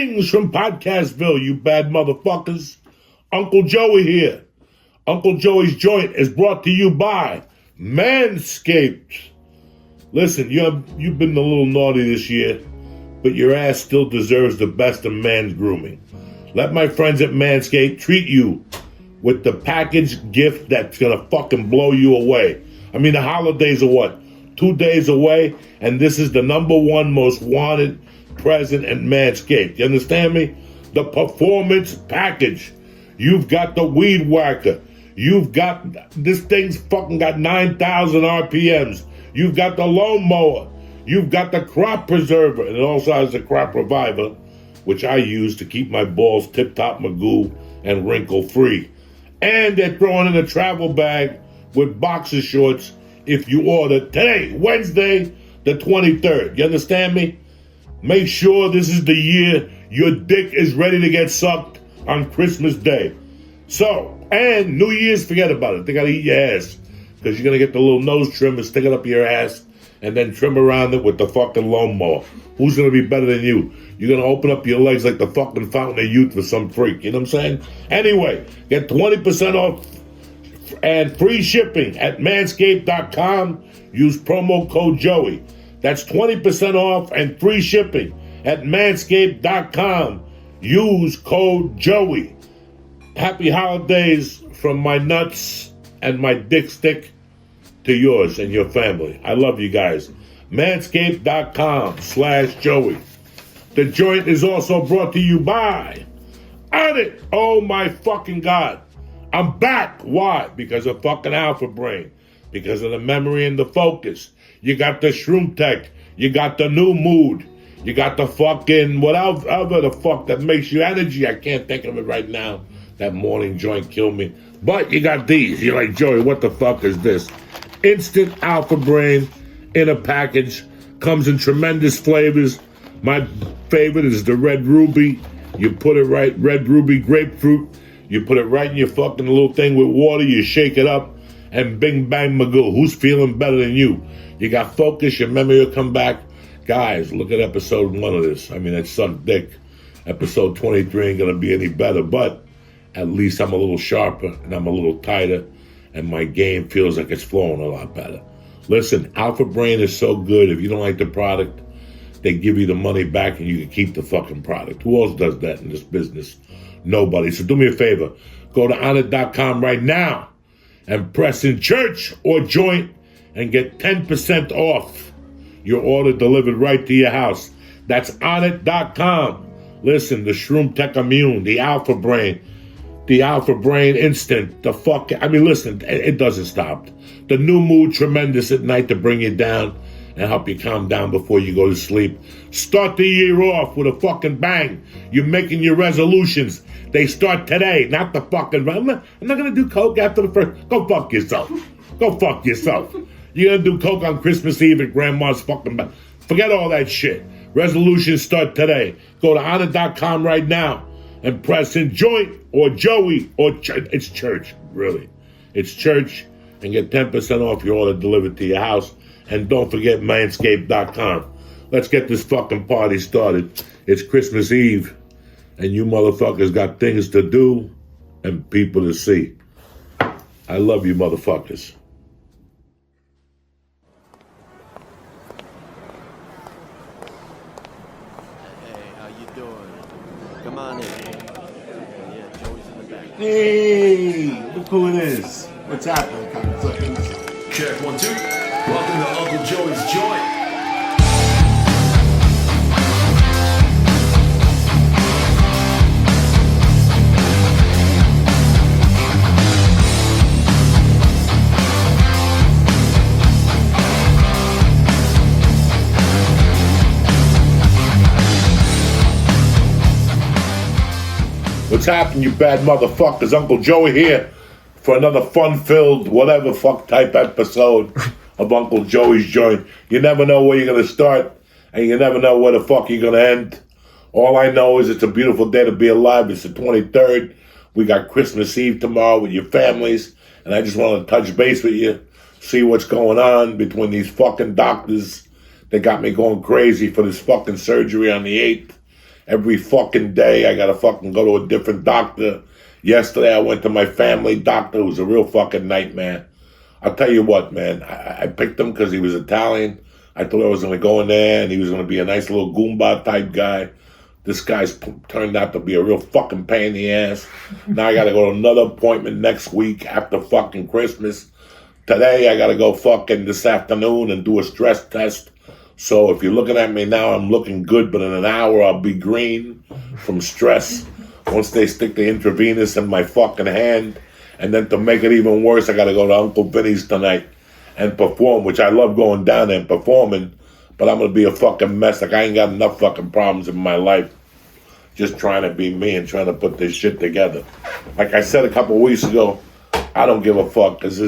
Greetings from Podcastville, you bad motherfuckers. Uncle Joey here. Uncle Joey's Joint is brought to you by Manscaped. Listen, you've been a little naughty this year, but your ass still deserves the best of man's grooming. Let my friends at Manscaped treat you with the package gift that's gonna fucking blow you away. I mean, the holidays are what? 2 days away, and this is the number one most wanted present at Manscaped. You understand me? The performance package. You've got the weed whacker. You've got, this thing's fucking got 9,000 RPMs. You've got the lawnmower. You've got the crop preserver. And it also has the crop reviver, which I use to keep my balls tip-top magoo and wrinkle-free. And they're throwing in a travel bag with boxer shorts if you order today, Wednesday, the 23rd. You understand me? Make sure this is the year your dick is ready to get sucked on Christmas Day. So, and New Year's, forget about it. They got to eat your ass because you're going to get the little nose trimmer, stick it up your ass, and then trim around it with the fucking lawnmower. Who's going to be better than you? You're going to open up your legs like the fucking fountain of youth for some freak. You know what I'm saying? Anyway, get 20% off and free shipping at manscaped.com. Use promo code Joey. That's 20% off and free shipping at manscaped.com. Use code Joey. Happy holidays from my nuts and my dick stick to yours and your family. I love you guys. Manscaped.com/Joey. The joint is also brought to you by Onnit. Oh my fucking God. I'm back. Why? Because of fucking Alpha Brain. Because of the memory and the focus. You got the Shroom Tech. You got the New Mood. You got the fucking whatever the fuck that makes you energy. I can't think of it right now. That morning joint killed me. But you got these. You're like, Joey, what the fuck is this? Instant Alpha Brain in a package. Comes in tremendous flavors. My favorite is the Red Ruby. You put it right, Red Ruby grapefruit. You put it right in your fucking little thing with water. You shake it up. And bing, bang, magoo. Who's feeling better than you? You got focus. Your memory will come back. Guys, look at episode 1 of this. I mean, that sucked dick. Episode 23 ain't going to be any better. But at least I'm a little sharper. And I'm a little tighter. And my game feels like it's flowing a lot better. Listen, Alpha Brain is so good. If you don't like the product, they give you the money back and you can keep the fucking product. Who else does that in this business? Nobody. So do me a favor. Go to Onnit.com right now. And press in church or joint and get 10% off your order delivered right to your house. That's Onnit.com. Listen, the Shroom Tech Immune, the Alpha Brain Instant, listen, it doesn't stop. The New Mood Tremendous at night to bring you down and help you calm down before you go to sleep. Start the year off with a fucking bang. You're making your resolutions. They start today, not the fucking... I'm not going to do coke after the first... Go fuck yourself. Go fuck yourself. You're going to do coke on Christmas Eve at Grandma's fucking... Forget all that shit. Resolutions start today. Go to Onnit.com right now and press in joint or Joey or church. It's church, really. It's church and get 10% off your order delivered to your house. And don't forget Manscaped.com. Let's get this fucking party started. It's Christmas Eve. And you motherfuckers got things to do and people to see. I love you motherfuckers. Hey, how you doing? Come on in. Yeah, Joey's in the back. Hey, look who it is. What's happening, cocksuckers? Check 1, 2. Welcome to Uncle Joey's Joint. What's happening, you bad motherfuckers? Uncle Joey here for another fun-filled, whatever fuck type episode of Uncle Joey's Joint. You never know where you're going to start, and you never know where the fuck you're going to end. All I know is it's a beautiful day to be alive. It's the 23rd. We got Christmas Eve tomorrow with your families, and I just want to touch base with you, see what's going on between these fucking doctors that got me going crazy for this fucking surgery on the 8th. Every fucking day I gotta fucking go to a different doctor. Yesterday I went to my family doctor, who's a real fucking nightmare. I'll tell you what, man, I picked him because he was Italian. I thought I was going to go in there and he was going to be a nice little Goomba type guy. This guy's turned out to be a real fucking pain in the ass. Now I got to go to another appointment next week after fucking Christmas. Today I got to go fucking this afternoon and do a stress test. So if you're looking at me now, I'm looking good, but in an hour I'll be green from stress. Once they stick the intravenous in my fucking hand. And then to make it even worse, I got to go to Uncle Vinny's tonight and perform, which I love going down there and performing, but I'm going to be a fucking mess. Like, I ain't got enough fucking problems in my life just trying to be me and trying to put this shit together. Like I said a couple of weeks ago, I don't give a fuck because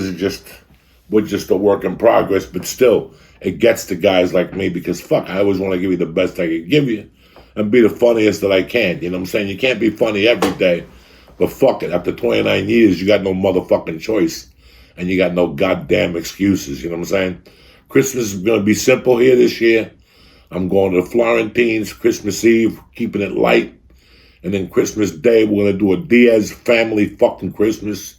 we're just a work in progress, but still, it gets to guys like me because, fuck, I always want to give you the best I can give you and be the funniest that I can. You know what I'm saying? You can't be funny every day. But fuck it, after 29 years, you got no motherfucking choice. And you got no goddamn excuses, you know what I'm saying? Christmas is going to be simple here this year. I'm going to the Florentines Christmas Eve, keeping it light. And then Christmas Day, we're going to do a Diaz family fucking Christmas.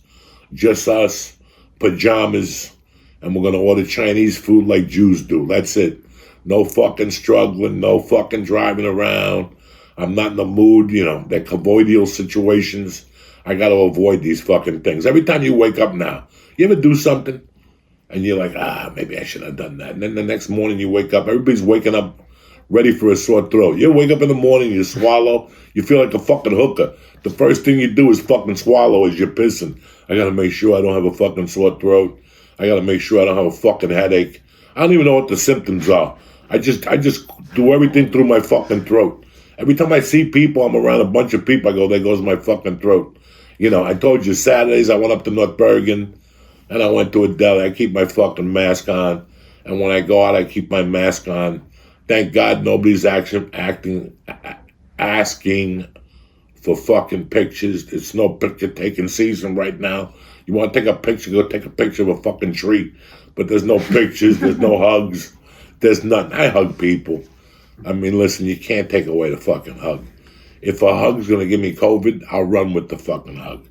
Just us, pajamas, and we're going to order Chinese food like Jews do. That's it. No fucking struggling, no fucking driving around. I'm not in the mood, you know, that convoidal situations. I got to avoid these fucking things. Every time you wake up now, you ever do something and you're like, maybe I should have done that. And then the next morning you wake up, everybody's waking up ready for a sore throat. You wake up in the morning, you swallow, you feel like a fucking hooker. The first thing you do is fucking swallow as you're pissing. I got to make sure I don't have a fucking sore throat. I got to make sure I don't have a fucking headache. I don't even know what the symptoms are. I just do everything through my fucking throat. Every time I see people, I'm around a bunch of people, I go, there goes my fucking throat. You know, I told you Saturdays I went up to North Bergen and I went to a deli. I keep my fucking mask on. And when I go out, I keep my mask on. Thank God nobody's asking for fucking pictures. It's no picture taking season right now. You want to take a picture, go take a picture of a fucking tree. But there's no pictures, there's no hugs, there's nothing. I hug people. I mean, listen, you can't take away the fucking hug. If a hug's going to give me COVID, I'll run with the fucking hug.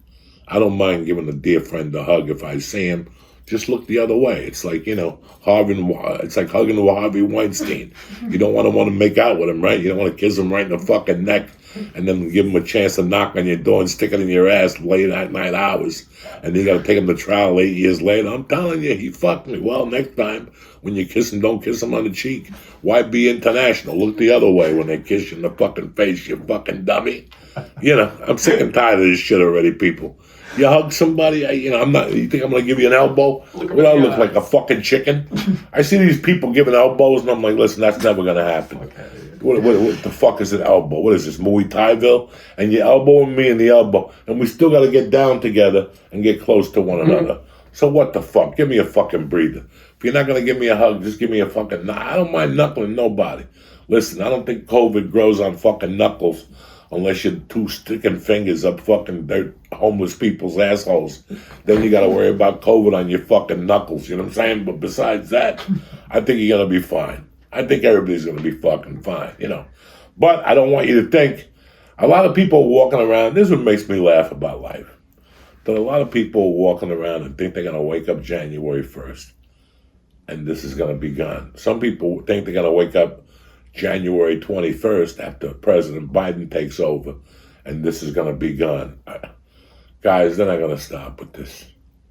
I don't mind giving a dear friend a hug if I see him. Just look the other way. It's like, you know, it's like hugging Harvey Weinstein. You don't want to make out with him, right? You don't want to kiss him right in the fucking neck and then give him a chance to knock on your door and stick it in your ass late at night hours. And you got to take him to trial 8 years later. I'm telling you, he fucked me. Well, next time, when you kiss him, don't kiss him on the cheek. Why be international? Look the other way when they kiss you in the fucking face, you fucking dummy. You know, I'm sick and tired of this shit already, people. You hug somebody, you think I'm going to give you an elbow? I look like a fucking chicken. I see these people giving elbows, and I'm like, listen, that's never going to happen. Okay. What the fuck is an elbow? What is this, Muay Thai-ville? And you're elbowing me in the elbow, and we still got to get down together and get close to one another. So what the fuck? Give me a fucking breather. If you're not going to give me a hug, just give me a fucking... I don't mind knuckling nobody. Listen, I don't think COVID grows on fucking knuckles unless you're two sticking fingers up fucking dirt homeless people's assholes. Then you got to worry about COVID on your fucking knuckles, you know what I'm saying? But besides that, I think you're going to be fine. I think everybody's going to be fucking fine, you know. But I don't want you to think, a lot of people walking around, this is what makes me laugh about life, that a lot of people walking around and think they're going to wake up January 1st and this is going to be gone. Some people think they're going to wake up January 21st after President Biden takes over and this is going to be gone. Guys, they're not going to stop with this.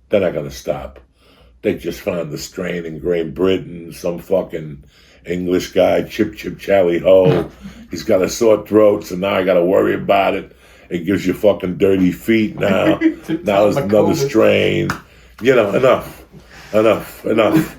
They're not going to stop. They just found the strain in Great Britain, some fucking English guy, Chip Charlie Ho. He's got a sore throat, so now I got to worry about it. It gives you fucking dirty feet now. Now there's another strain. You know, enough.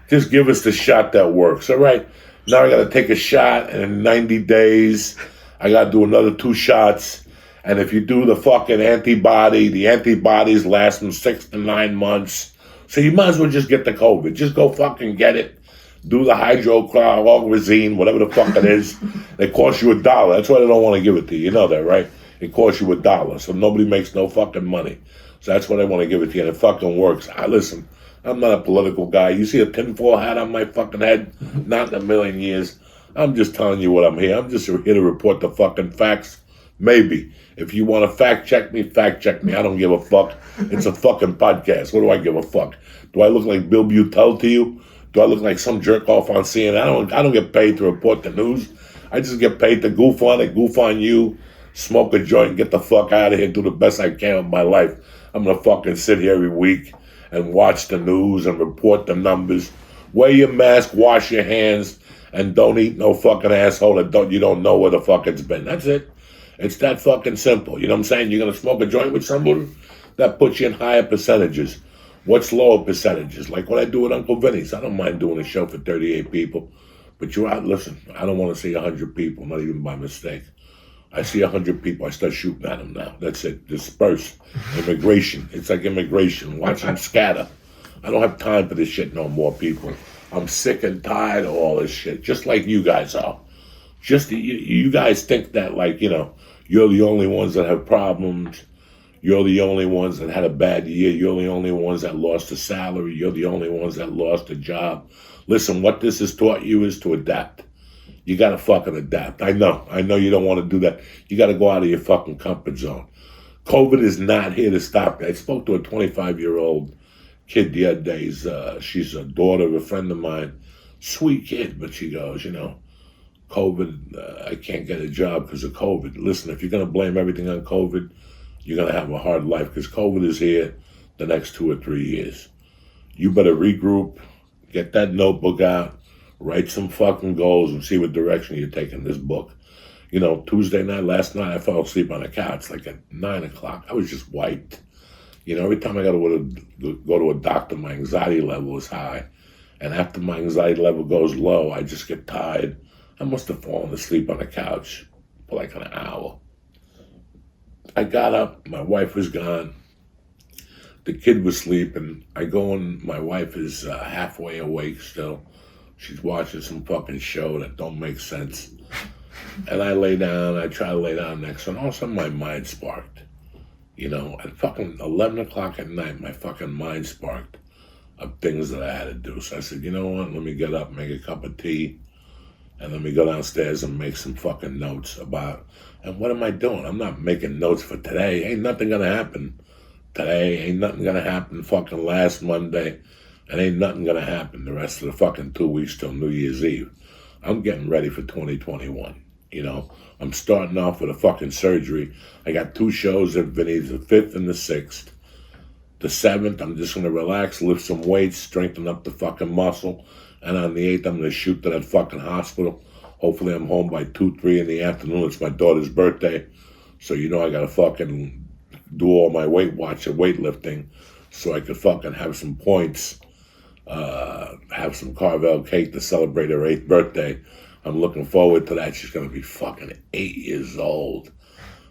Just give us the shot that works, all right? Now I got to take a shot, and in 90 days, I got to do another 2 shots. And if you do the fucking antibody, the antibodies last from 6 to 9 months. So you might as well just get the COVID. Just go fucking get it. Do the hydrochloroquine, whatever the fuck it is. They cost you $1. That's why they don't want to give it to you. You know that, right? It costs you $1. So nobody makes no fucking money. So that's why they want to give it to you. And it fucking works. Listen, I'm not a political guy. You see a tinfoil hat on my fucking head? Not in a million years. I'm just telling you what I'm here. I'm just here to report the fucking facts. Maybe. If you want to fact check me, fact check me. I don't give a fuck. It's a fucking podcast. What do I give a fuck? Do I look like Bill Butel to you? Do I look like some jerk off on CNN? I don't get paid to report the news. I just get paid to goof on it, goof on you, smoke a joint, get the fuck out of here, do the best I can with my life. I'm gonna fucking sit here every week and watch the news and report the numbers. Wear your mask, wash your hands, and don't eat no fucking asshole that you don't know where the fuck it's been. That's it. It's that fucking simple. You know what I'm saying? You're gonna smoke a joint with someone, that puts you in higher percentages. What's lower percentages? Like what I do with Uncle Vinny's. I don't mind doing a show for 38 people. But you're out, listen, I don't want to see 100 people, not even by mistake. I see 100 people, I start shooting at them now. That's it. Disperse. Immigration. It's like immigration. Watch them scatter. I don't have time for this shit no more, people. I'm sick and tired of all this shit, just like you guys are. Just you guys think that, like, you know, you're the only ones that have problems. You're the only ones that had a bad year. You're the only ones that lost a salary. You're the only ones that lost a job. Listen, what this has taught you is to adapt. You got to fucking adapt. I know you don't want to do that. You got to go out of your fucking comfort zone. COVID is not here to stop you. I spoke to a 25-year-old kid the other day. She's a daughter of a friend of mine. Sweet kid, but she goes, you know, COVID, I can't get a job because of COVID. Listen, if you're going to blame everything on COVID, you're going to have a hard life because COVID is here the next 2 or 3 years. You better regroup, get that notebook out, write some fucking goals and see what direction you're taking this book. You know, Tuesday night, last night, I fell asleep on the couch like at 9 o'clock. I was just wiped. You know, every time I got to go to a doctor, my anxiety level is high. And after my anxiety level goes low, I just get tired. I must have fallen asleep on the couch for like an hour. I got up, my wife was gone. The kid was sleeping. I go and my wife is halfway awake still. She's watching some fucking show that don't make sense. And I lay down, I try to lay down next to her, and all of a sudden my mind sparked. You know, at fucking 11 o'clock at night, my fucking mind sparked of things that I had to do. So I said, you know what, let me get up, make a cup of tea, and let me go downstairs and make some fucking notes about, and what am I doing? I'm not making notes for today. Ain't nothing gonna happen today. Ain't nothing gonna happen fucking last Monday. And ain't nothing gonna happen the rest of the fucking 2 weeks till New Year's Eve. I'm getting ready for 2021. You know, I'm starting off with a fucking surgery. I got 2 shows at Vinny's, the 5th and the 6th. The 7th, I'm just gonna relax, lift some weights, strengthen up the fucking muscle. And on the 8th, I'm gonna shoot to that fucking hospital. Hopefully I'm home by 2, 3 in the afternoon. It's my daughter's birthday. So you know I gotta fucking do all my weightlifting so I could fucking have some points. Have some Carvel cake to celebrate her 8th birthday. I'm looking forward to that. She's gonna be fucking 8 years old.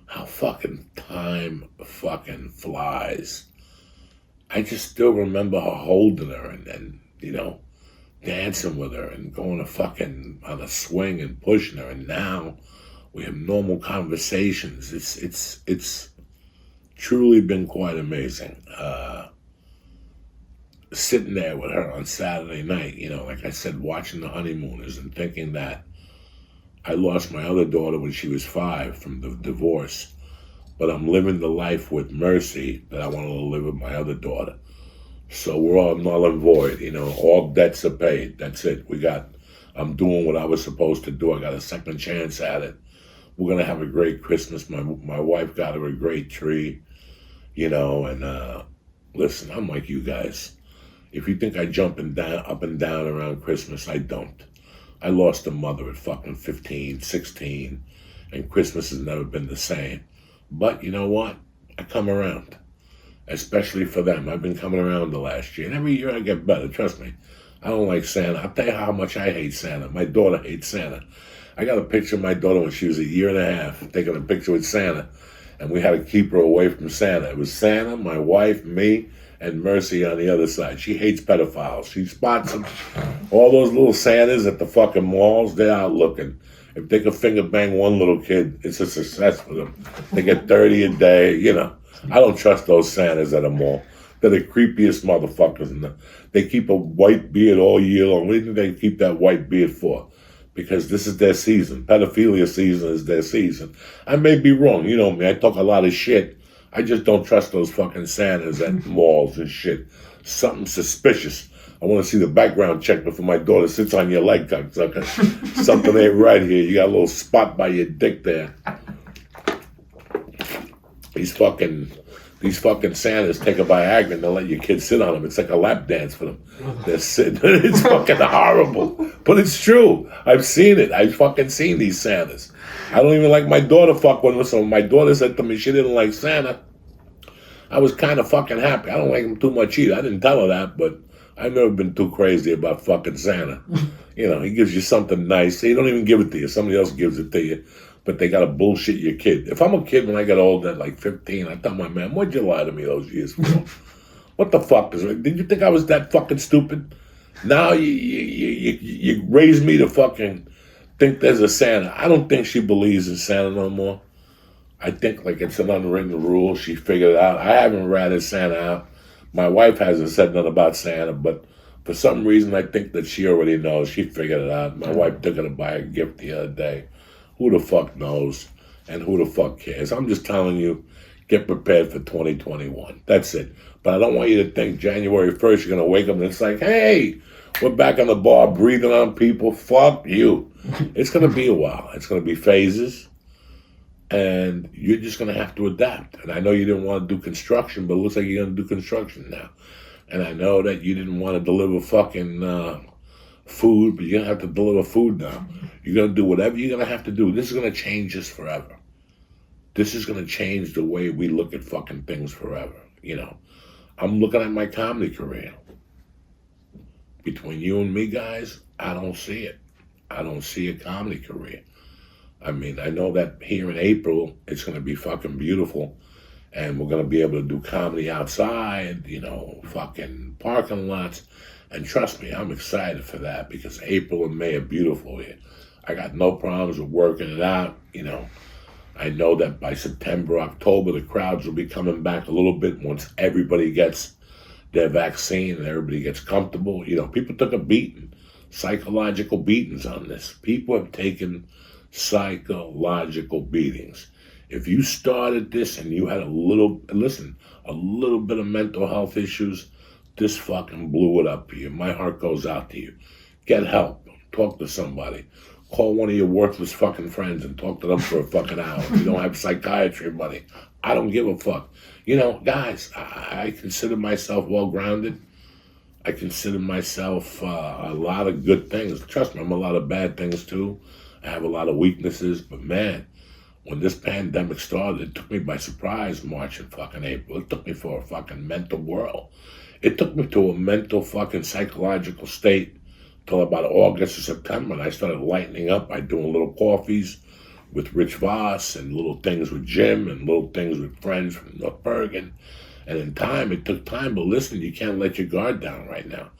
How fucking time fucking flies. I just still remember her holding her and you know, dancing with her and going to fucking on a swing and pushing her. And now we have normal conversations. It's truly been quite amazing. Sitting there with her on Saturday night, you know, like I said, watching the honeymooners and thinking that I lost my other daughter when she was 5 from the divorce, but I'm living the life with Mercy that I wanted to live with my other daughter. So we're all null and void, you know, all debts are paid. That's it. I'm doing what I was supposed to do. I got a second chance at it. We're going to have a great Christmas. My wife got her a great tree, you know, and listen, I'm like you guys. If you think I jump up and down around Christmas, I don't. I lost a mother at fucking 15, 16, and Christmas has never been the same. But you know what? I come around, especially for them. I've been coming around the last year, and every year I get better, trust me. I don't like Santa. I'll tell you how much I hate Santa. My daughter hates Santa. I got a picture of my daughter when she was 1.5 years, taking a picture with Santa, and we had to keep her away from Santa. It was Santa, my wife, me, and Mercy on the other side. She hates pedophiles. She spots them. All those little Santas at the fucking malls, they're out looking. If they could finger bang one little kid, it's a success for them. They get 30 a day, you know. I don't trust those Santas at a mall. They're the creepiest motherfuckers. They keep a white beard all year long. What do you think they keep that white beard for? because this is their season. Pedophilia season is their season. I may be wrong. You know me. I talk a lot of shit. I just don't trust those fucking Santas at malls and shit. Something suspicious. I want to see the background check before my daughter sits on your leg, cocksucker. Something ain't right here. You got a little spot by your dick there. These fucking Santas take a Viagra and they'll let your kids sit on them. It's like a lap dance for them. They're sitting. It's fucking horrible. But it's true. I've seen it. I've fucking seen these Santas. I don't even like my daughter fuck one with some. My daughter said to me she didn't like Santa. I was kind of fucking happy. I don't like him too much either. I didn't tell her that, but I've never been too crazy about fucking Santa. You know, he gives you something nice. He don't even give it to you. Somebody else gives it to you. But they gotta bullshit your kid. If I'm a kid when I get older, at like 15, I tell my man, what'd you lie to me those years for? What the fuck is it? Did you think I was that fucking stupid? Now you raised me to fucking think there's a Santa. I don't think she believes in Santa no more. I think like it's an unwritten rule. She figured it out. I haven't ratted Santa out. My wife hasn't said nothing about Santa, but for some reason I think that she already knows. She figured it out. My wife took her to buy a gift the other day. Who the fuck knows? And who the fuck cares? I'm just telling you, get prepared for 2021. That's it. But I don't want you to think January 1st you're going to wake up and it's like, hey, we're back on the bar breathing on people. Fuck you. It's going to be a while. It's going to be phases. And you're just going to have to adapt. And I know you didn't want to do construction, but it looks like you're going to do construction now. And I know that you didn't want to deliver fucking food, but you're going to have to deliver food now. You're going to do whatever you're going to have to do. This is going to change us forever. This is going to change the way we look at fucking things forever. You know, I'm looking at my comedy career. Between you and me, guys, I don't see it. I don't see a comedy career. I mean, I know that here in April, it's going to be fucking beautiful. And we're going to be able to do comedy outside, you know, fucking parking lots. And trust me, I'm excited for that because April and May are beautiful here. I got no problems with working it out, you know. I know that by September, October, the crowds will be coming back a little bit once everybody gets their vaccine and everybody gets comfortable. You know, people took a beating, psychological beatings on this. People have taken psychological beatings. If you started this and you had a little bit of mental health issues, this fucking blew it up for you. My heart goes out to you. Get help. Talk to somebody. Call one of your worthless fucking friends and talk to them for a fucking hour. If you don't have psychiatry money, I don't give a fuck. You know, guys, I consider myself well-grounded. I consider myself a lot of good things. Trust me, I'm a lot of bad things too. I have a lot of weaknesses, but man, when this pandemic started, it took me by surprise, March and fucking April. It took me for a fucking mental whirl. It took me to a mental fucking psychological state till about August or September, and I started lightening up by doing little coffees with Rich Voss and little things with Jim and little things with friends from North Bergen. And in time, it took time, but listen, you can't let your guard down right now.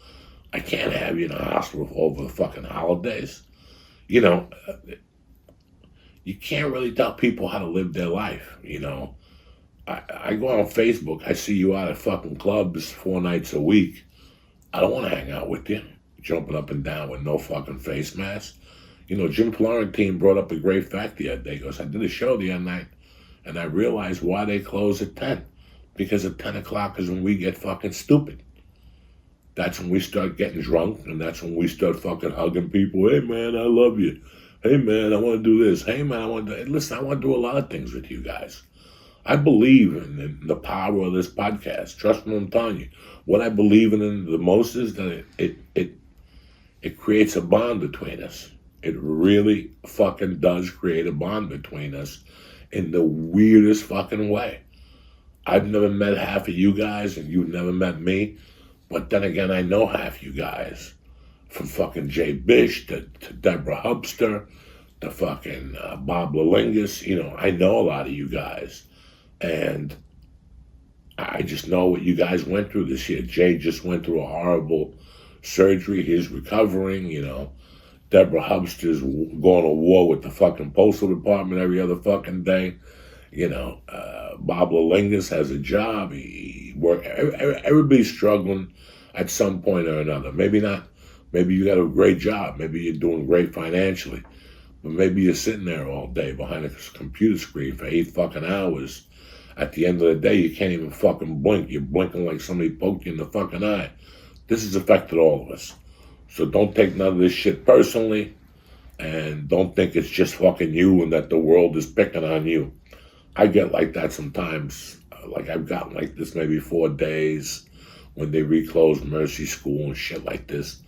I can't have you in a hospital over the fucking holidays. You know, you can't really tell people how to live their life, you know. I go on Facebook, I see you out at fucking clubs 4 nights a week. I don't want to hang out with you, jumping up and down with no fucking face mask. You know, Jim Florentine brought up a great fact the other day. He goes, I did a show the other night, and I realized why they close at 10. Because at 10 o'clock is when we get fucking stupid. That's when we start getting drunk, and that's when we start fucking hugging people. Hey, man, I love you. Hey, man, I want to do this. Hey, man, I want to... Listen, I want to do a lot of things with you guys. I believe in the power of this podcast. Trust me, I'm telling you. What I believe in the most is that it creates a bond between us. It really fucking does create a bond between us in the weirdest fucking way. I've never met half of you guys, and you've never met me. But then again, I know half you guys. From fucking Jay Bish to Deborah Hubster to fucking Bob Lalingus. You know, I know a lot of you guys. And I just know what you guys went through this year. Jay just went through a horrible surgery. He's recovering, you know. Deborah Hubster's going to war with the fucking postal department every other fucking day. You know, Bob Lalingus has a job. He work. Everybody's struggling at some point or another. Maybe not Maybe you got a great job. Maybe you're doing great financially. But maybe you're sitting there all day behind a computer screen for 8 fucking hours. At the end of the day, you can't even fucking blink. You're blinking like somebody poked you in the fucking eye. This has affected all of us. So don't take none of this shit personally. And don't think it's just fucking you and that the world is picking on you. I get like that sometimes. Like I've gotten like this maybe 4 days when they reclose Mercy School and shit like this.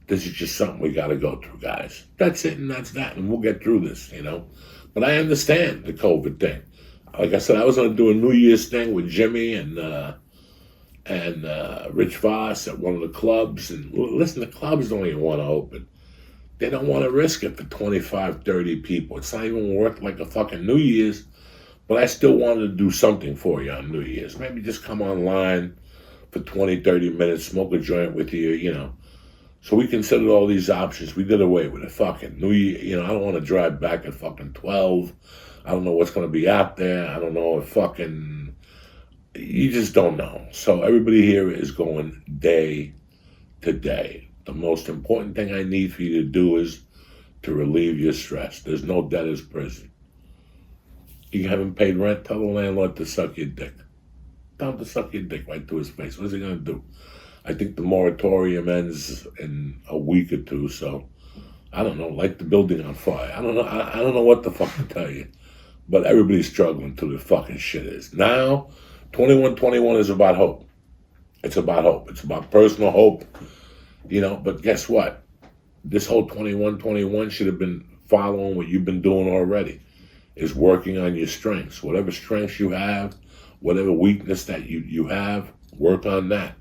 This is just something we got to go through, guys. That's it and that's that. And we'll get through this, you know. But I understand the COVID thing. Like I said, I was going to do a New Year's thing with Jimmy and Rich Voss at one of the clubs. And listen, the clubs don't even want to open. They don't want to risk it for 25, 30 people. It's not even worth like a fucking New Year's. But I still wanted to do something for you on New Year's. Maybe just come online for 20, 30 minutes, smoke a joint with you, you know. So we considered all these options. We did away with it. Fucking New Year, you know, I don't want to drive back at fucking 12. I don't know what's going to be out there. I don't know if fucking, you just don't know. So everybody here is going day to day. The most important thing I need for you to do is to relieve your stress. There's no debtor's prison. You haven't paid rent, tell the landlord to suck your dick. Tell him to suck your dick right to his face. What's he going to do? I think the moratorium ends in a week or two, so I don't know, light the building on fire. I don't know. I don't know what the fuck to tell you. But everybody's struggling till the fucking shit is. Now, 2121 is about hope. It's about hope. It's about personal hope. You know, but guess what? This whole 2121 should have been following what you've been doing already. Is working on your strengths. Whatever strengths you have, whatever weakness that you have, work on that.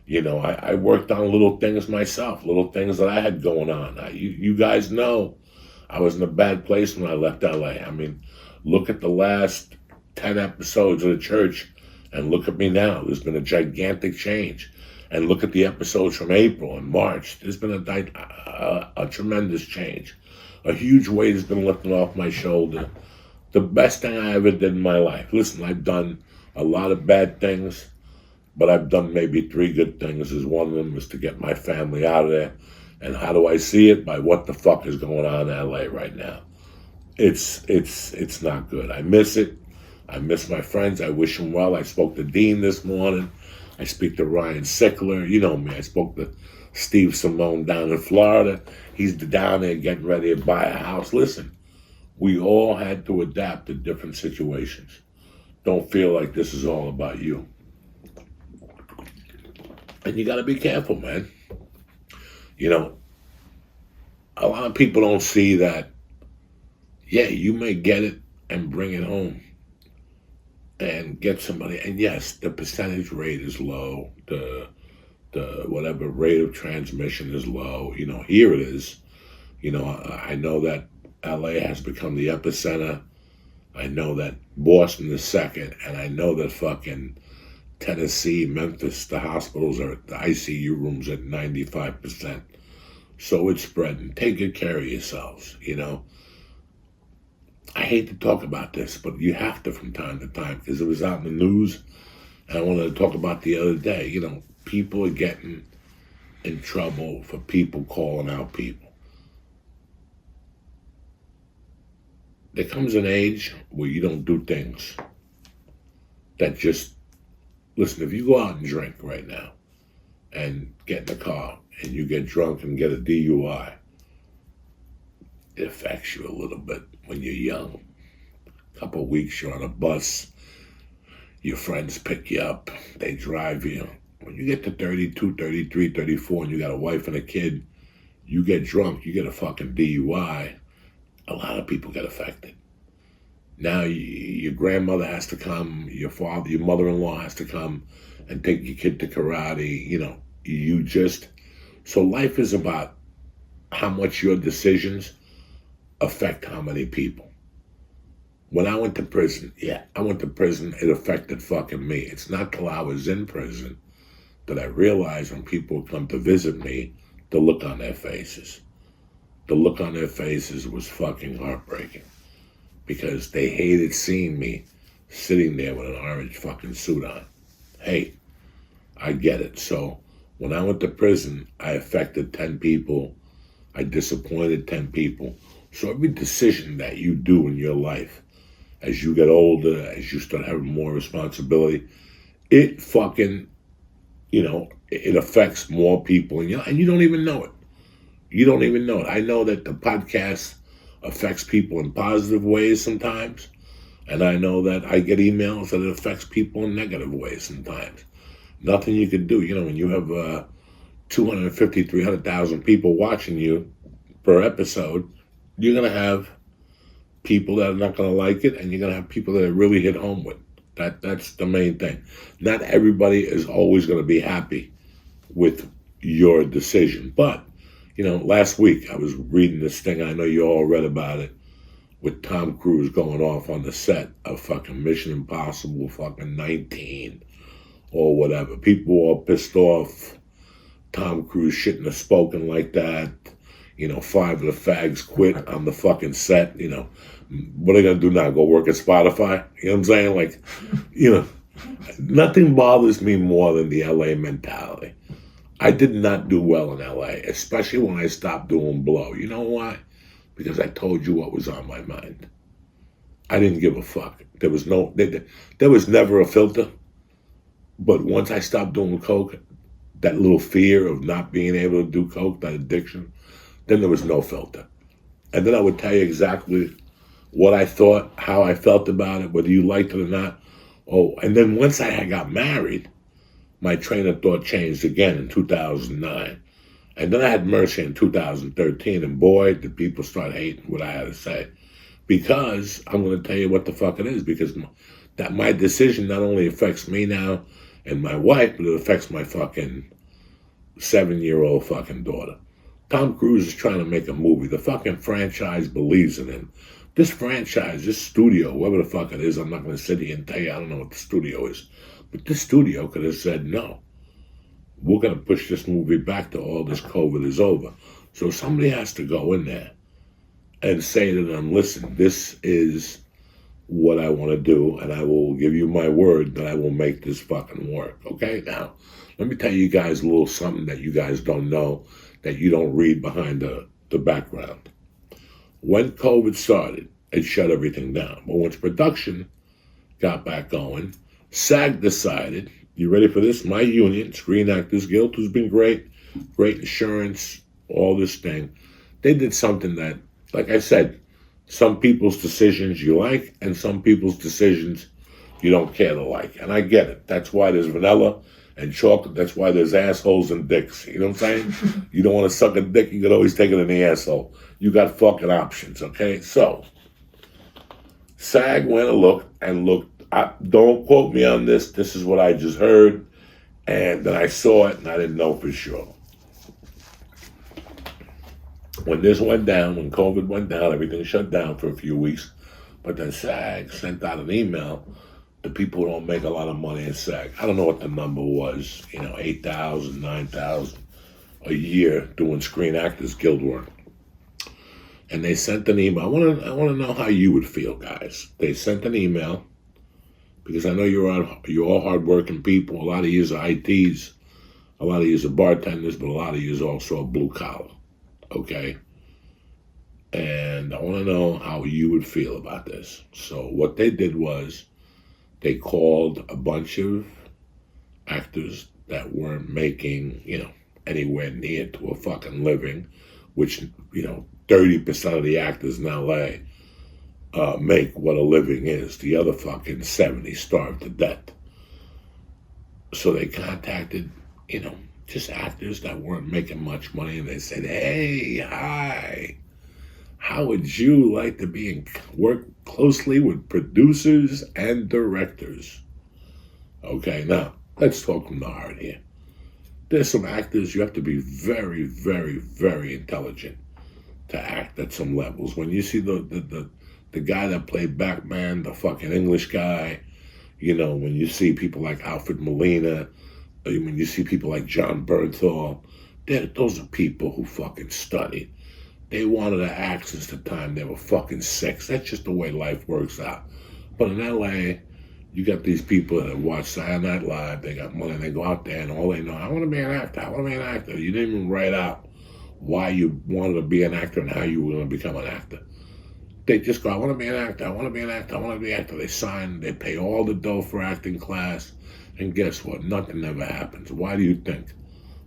You know, I worked on little things myself, little things that I had going on. You guys know I was in a bad place when I left LA. I mean, look at the last 10 episodes of the church and look at me now. There's been a gigantic change. And look at the episodes from April and March. There's been a tremendous change. A huge weight has been lifted off my shoulder. The best thing I ever did in my life. Listen, I've done a lot of bad things, but I've done maybe 3 good things. Is one of them was to get my family out of there. And how do I see it? By what the fuck is going on in LA right now. It's not good. I miss it. I miss my friends. I wish them well. I spoke to Dean this morning. I speak to Ryan Sickler. You know me. I spoke to Steve Simone down in Florida. He's down there getting ready to buy a house. Listen, we all had to adapt to different situations. Don't feel like this is all about you. And you got to be careful, man. You know, a lot of people don't see that, yeah, you may get it and bring it home and get somebody. And yes, the percentage rate is low. The whatever rate of transmission is low. You know, here it is. You know, I know that LA has become the epicenter. I know that Boston is second. And I know that fucking Tennessee, Memphis, the hospitals are, the ICU rooms at 95%. So it's spreading. Take good care of yourselves, you know. I hate to talk about this, but you have to from time to time because it was out in the news. And I wanted to talk about the other day. You know, people are getting in trouble for people calling out people. There comes an age where you don't do things that just, listen, if you go out and drink right now and get in the car and you get drunk and get a DUI, it affects you a little bit when you're young. A couple of weeks, you're on a bus, your friends pick you up, they drive you. When you get to 32, 33, 34, and you got a wife and a kid, you get drunk, you get a fucking DUI, a lot of people get affected. Now your grandmother has to come, your father, your mother-in-law has to come and take your kid to karate. You know, so life is about how much your decisions affect how many people. When I went to prison, it affected fucking me. It's not till I was in prison that I realized when people come to visit me, the look on their faces. The look on their faces was fucking heartbreaking because they hated seeing me sitting there with an orange fucking suit on. Hey, I get it. So When I went to prison, I affected 10 people. I disappointed 10 people. So every decision that you do in your life, as you get older, as you start having more responsibility, it fucking, it affects more people. And you don't even know it. You don't even know it. I know that the podcast affects people in positive ways sometimes. And I know that I get emails that it affects people in negative ways sometimes. Nothing you can do. When you have 250, 300,000 people watching you per episode, you're going to have people that are not going to like it, and you're going to have people that it really hit home with. That's the main thing. Not everybody is always going to be happy with your decision. But, last week I was reading this thing, I know you all read about it, with Tom Cruise going off on the set of fucking Mission Impossible fucking 19 or whatever. People were all pissed off. Tom Cruise shouldn't have spoken like that. 5 of the fags quit on the fucking set. What are they going to do now? Go work at Spotify? You know what I'm saying? Nothing bothers me more than the LA mentality. I did not do well in LA, especially when I stopped doing blow. You know why? Because I told you what was on my mind. I didn't give a fuck. There was never a filter. But once I stopped doing coke, that little fear of not being able to do coke, that addiction, then there was no filter. And then I would tell you exactly what I thought, how I felt about it, whether you liked it or not. Oh, and then once I got married, my train of thought changed again in 2009. And then I had Mercy in 2013, and boy, did people start hating what I had to say. Because I'm going to tell you what the fuck it is, because my decision not only affects me now and my wife, but it affects my fucking 7-year-old fucking daughter. Tom Cruise is trying to make a movie. The fucking franchise believes in him. This franchise, this studio, whoever the fuck it is, I'm not going to sit here and tell you, I don't know what the studio is. But this studio could have said, no, we're going to push this movie back to all this COVID is over. So somebody has to go in there and say to them, listen, this is what I want to do, and I will give you my word that I will make this fucking work. Okay? Now, let me tell you guys a little something that you guys don't know, that you don't read behind the background. When COVID started, it shut everything down. But once production got back going, SAG decided, you ready for this? My union, Screen Actors Guild, who's been great insurance, all this thing, they did something that, like I said, some people's decisions you like, and some people's decisions you don't care to like. And I get it. That's why there's vanilla and chocolate. That's why there's assholes and dicks. You know what I'm saying? You don't want to suck a dick, you could always take it in the asshole. You got fucking options, okay? So, SAG went and looked. Don't quote me on this. This is what I just heard. And then I saw it, and I didn't know for sure. When this went down, when COVID went down, everything shut down for a few weeks. But then SAG sent out an email to people who don't make a lot of money in SAG. I don't know what the number was, 8,000, 9,000 a year doing Screen Actors Guild work. And they sent an email. I want to know how you would feel, guys. They sent an email because I know you're all hardworking people. A lot of you are ITs, a lot of you are bartenders, but a lot of you are also blue collar. Okay? And I want to know how you would feel about this. So what they did was they called a bunch of actors that weren't making, anywhere near to a fucking living, which, 30% of the actors in LA make what a living is. The other fucking 70 starved to death. So they contacted, just actors that weren't making much money, and they said, hey, hi, how would you like to work closely with producers and directors? Okay, now, let's talk from the heart here. There's some actors, you have to be very, very, very intelligent to act at some levels. When you see the guy that played Batman, the fucking English guy, when you see people like Alfred Molina, when you see people like John Bernthal, those are people who fucking studied. They wanted to act since the time they were fucking 6. That's just the way life works out. But in LA, You got these people that watch Saturday Night Live, they got money, they go out there and all they know, I want to be an actor, I want to be an actor. You didn't even write out why you wanted to be an actor and how you were going to become an actor. They just go, I want to be an actor, I want to be an actor, I want to be an actor. They sign, they pay all the dough for acting class, and guess what? Nothing ever happens. Why do you think?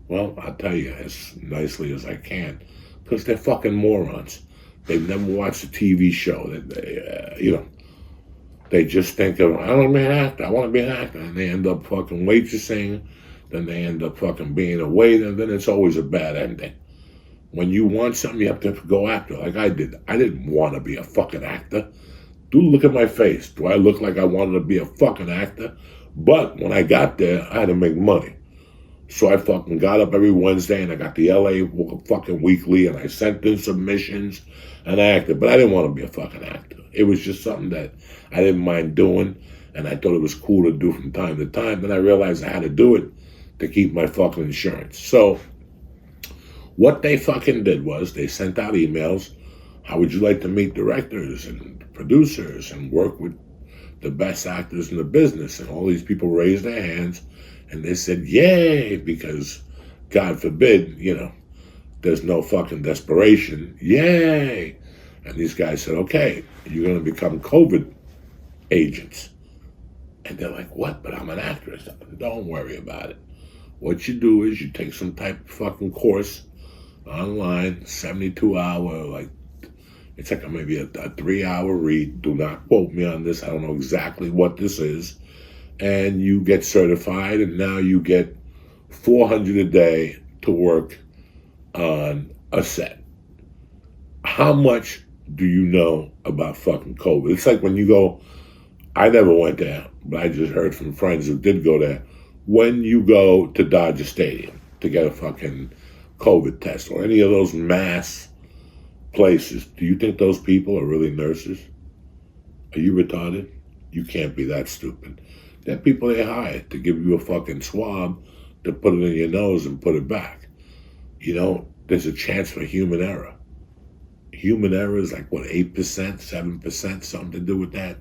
Well, I'll tell you as nicely as I can, because they're fucking morons. They've never watched a TV show. They just think of, I want to be an actor, I want to be an actor, and they end up fucking waitressing, then they end up fucking being a waiter, and then it's always a bad ending. When you want something, you have to go after it, like I did. I didn't want to be a fucking actor. Dude, look at my face. Do I look like I wanted to be a fucking actor? But when I got there, I had to make money. So I fucking got up every Wednesday and I got the LA fucking weekly and I sent in submissions and I acted. But I didn't want to be a fucking actor. It was just something that I didn't mind doing and I thought it was cool to do from time to time. Then I realized I had to do it to keep my fucking insurance. So what they fucking did was they sent out emails. How would you like to meet directors and producers and work with the best actors in the business? And all these people raised their hands and they said, yay, because God forbid, there's no fucking desperation. Yay. And these guys said, okay, you're going to become COVID agents. And they're like, what? But I'm an actress. Don't worry about it. What you do is you take some type of fucking course online, 72-hour, it's like maybe a 3-hour read. Do not quote me on this. I don't know exactly what this is. And you get certified, and now you get $400 a day to work on a set. How much do you know about fucking COVID? It's like when you go, I never went there, but I just heard from friends who did go there. When you go to Dodger Stadium to get a fucking COVID test or any of those mass places, do you think those people are really nurses? Are you retarded? You can't be that stupid. They're people they hired to give you a fucking swab to put it in your nose and put it back. There's a chance for human error. Human error is like, 8%, 7%, something to do with that.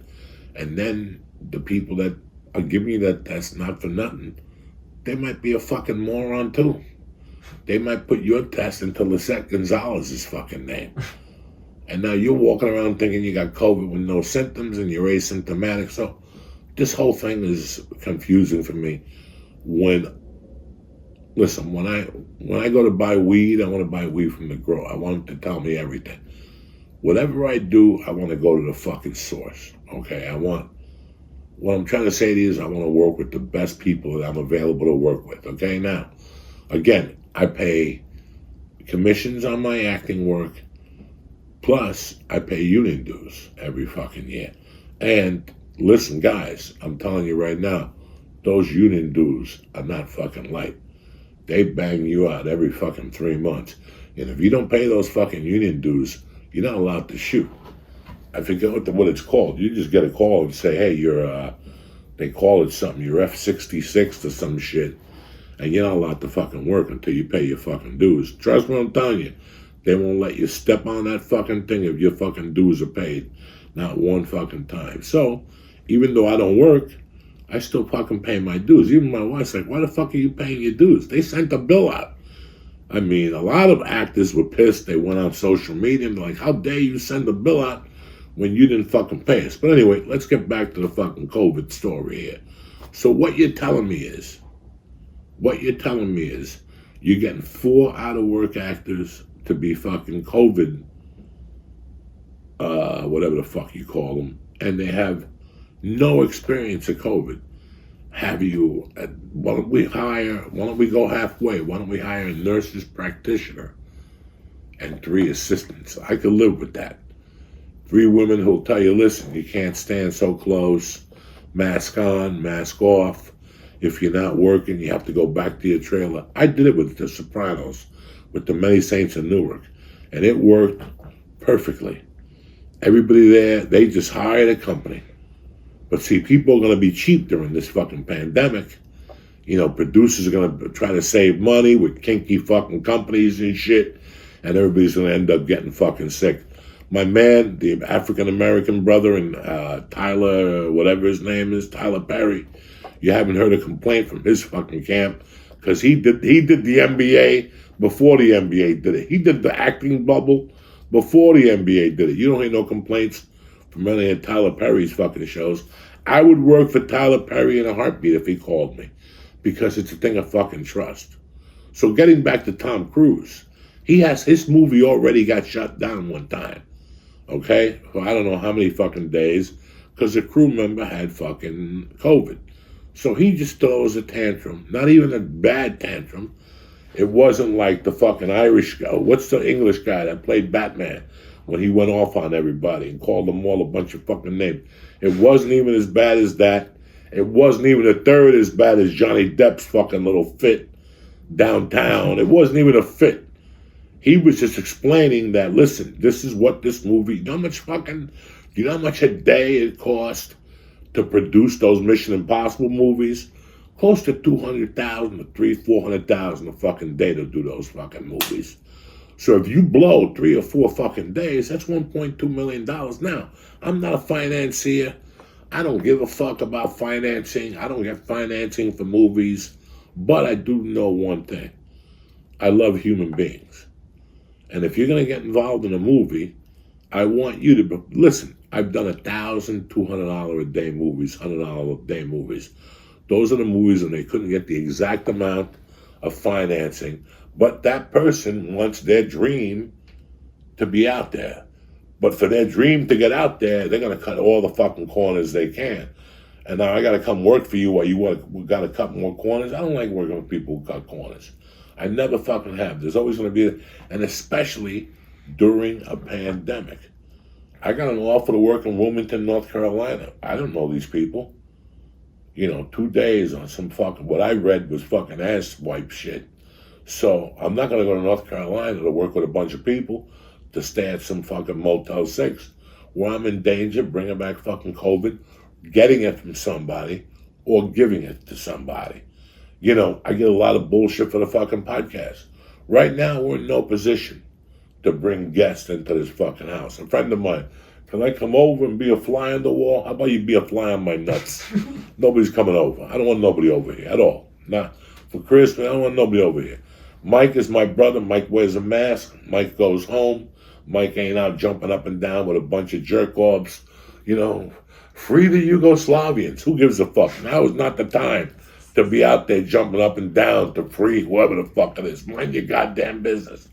And then the people that are giving you that test, not for nothing, they might be a fucking moron too. They might put your test into Lisette Gonzalez's fucking name. And now you're walking around thinking you got COVID with no symptoms and you're asymptomatic. So this whole thing is confusing for me. When I go to buy weed, I want to buy weed from the grower. I want them to tell me everything. Whatever I do, I want to go to the fucking source. Okay, what I'm trying to say to you is I want to work with the best people that I'm available to work with. Okay, now, again, I pay commissions on my acting work, plus I pay union dues every fucking year. And listen, guys, I'm telling you right now, those union dues are not fucking light. They bang you out every fucking 3 months. And if you don't pay those fucking union dues, you're not allowed to shoot. I forget what it's called. You just get a call and say, hey, they call it something, you're F66 or some shit, and you're not allowed to fucking work until you pay your fucking dues. Trust me, I'm telling you, they won't let you step on that fucking thing if your fucking dues are paid. Not one fucking time. So, even though I don't work, I still fucking pay my dues. Even my wife's like, why the fuck are you paying your dues? They sent a bill out. I mean, a lot of actors were pissed. They went on social media and they're like, how dare you send a bill out when you didn't fucking pay us? But anyway, let's get back to the fucking COVID story here. So what you're telling me is, you're getting 4 out-of-work actors to be fucking COVID, whatever the fuck you call them, and they have no experience of COVID. Why don't we go halfway? Why don't we hire a nurse's practitioner and 3 assistants? I could live with that. 3 women who'll tell you, listen, you can't stand so close, mask on, mask off. If you're not working, you have to go back to your trailer. I did it with The Sopranos, with the Many Saints in Newark, and it worked perfectly. Everybody there, they just hired a company. But see, people are going to be cheap during this fucking pandemic. Producers are going to try to save money with kinky fucking companies and shit, and everybody's going to end up getting fucking sick. My man, the African-American brother, and Tyler, whatever his name is, Tyler Perry, you haven't heard a complaint from his fucking camp because he did the NBA before the NBA did it. He did the acting bubble before the NBA did it. You don't hear no complaints from any of Tyler Perry's fucking shows. I would work for Tyler Perry in a heartbeat if he called me because it's a thing of fucking trust. So getting back to Tom Cruise, his movie already got shut down one time. Okay? For I don't know how many fucking days because a crew member had fucking COVID. So he just throws a tantrum. Not even a bad tantrum. It wasn't like the fucking Irish guy. What's the English guy that played Batman when he went off on everybody and called them all a bunch of fucking names? It wasn't even as bad as that. It wasn't even a third as bad as Johnny Depp's fucking little fit downtown. It wasn't even a fit. He was just explaining that, listen, this is what this movie, you know how much a day it cost to produce those Mission Impossible movies? Close to $200,000 to $400,000 a fucking day to do those fucking movies. So if you blow 3 or 4 fucking days, that's $1.2 million. Now, I'm not a financier. I don't give a fuck about financing. I don't get financing for movies. But I do know one thing. I love human beings. And if you're going to get involved in a movie, I want you to, listen, I've done $1,200 a day movies, $100 a day movies. Those are the movies and they couldn't get the exact amount of financing. But that person wants their dream to be out there. But for their dream to get out there, they're going to cut all the fucking corners they can. And now I got to come work for you while you got to cut more corners. I don't like working with people who cut corners. I never fucking have. There's always going to be, and especially during a pandemic. I got an offer to work in Wilmington, North Carolina. I don't know these people. 2 days on some fucking, what I read was fucking ass wipe shit. So I'm not going to go to North Carolina to work with a bunch of people to stay at some fucking Motel 6 where I'm in danger bringing back fucking COVID, getting it from somebody, or giving it to somebody. I get a lot of bullshit for the fucking podcast. Right now, we're in no position to bring guests into this fucking house. A friend of mine, can I come over and be a fly on the wall? How about you be a fly on my nuts? Nobody's coming over. I don't want nobody over here at all. Not for Christmas. I don't want nobody over here. Mike is my brother. Mike wears a mask. Mike goes home. Mike ain't out jumping up and down with a bunch of jerk-offs. Free the Yugoslavians. Who gives a fuck? Now is not the time to be out there jumping up and down to free whoever the fuck it is. Mind your goddamn business.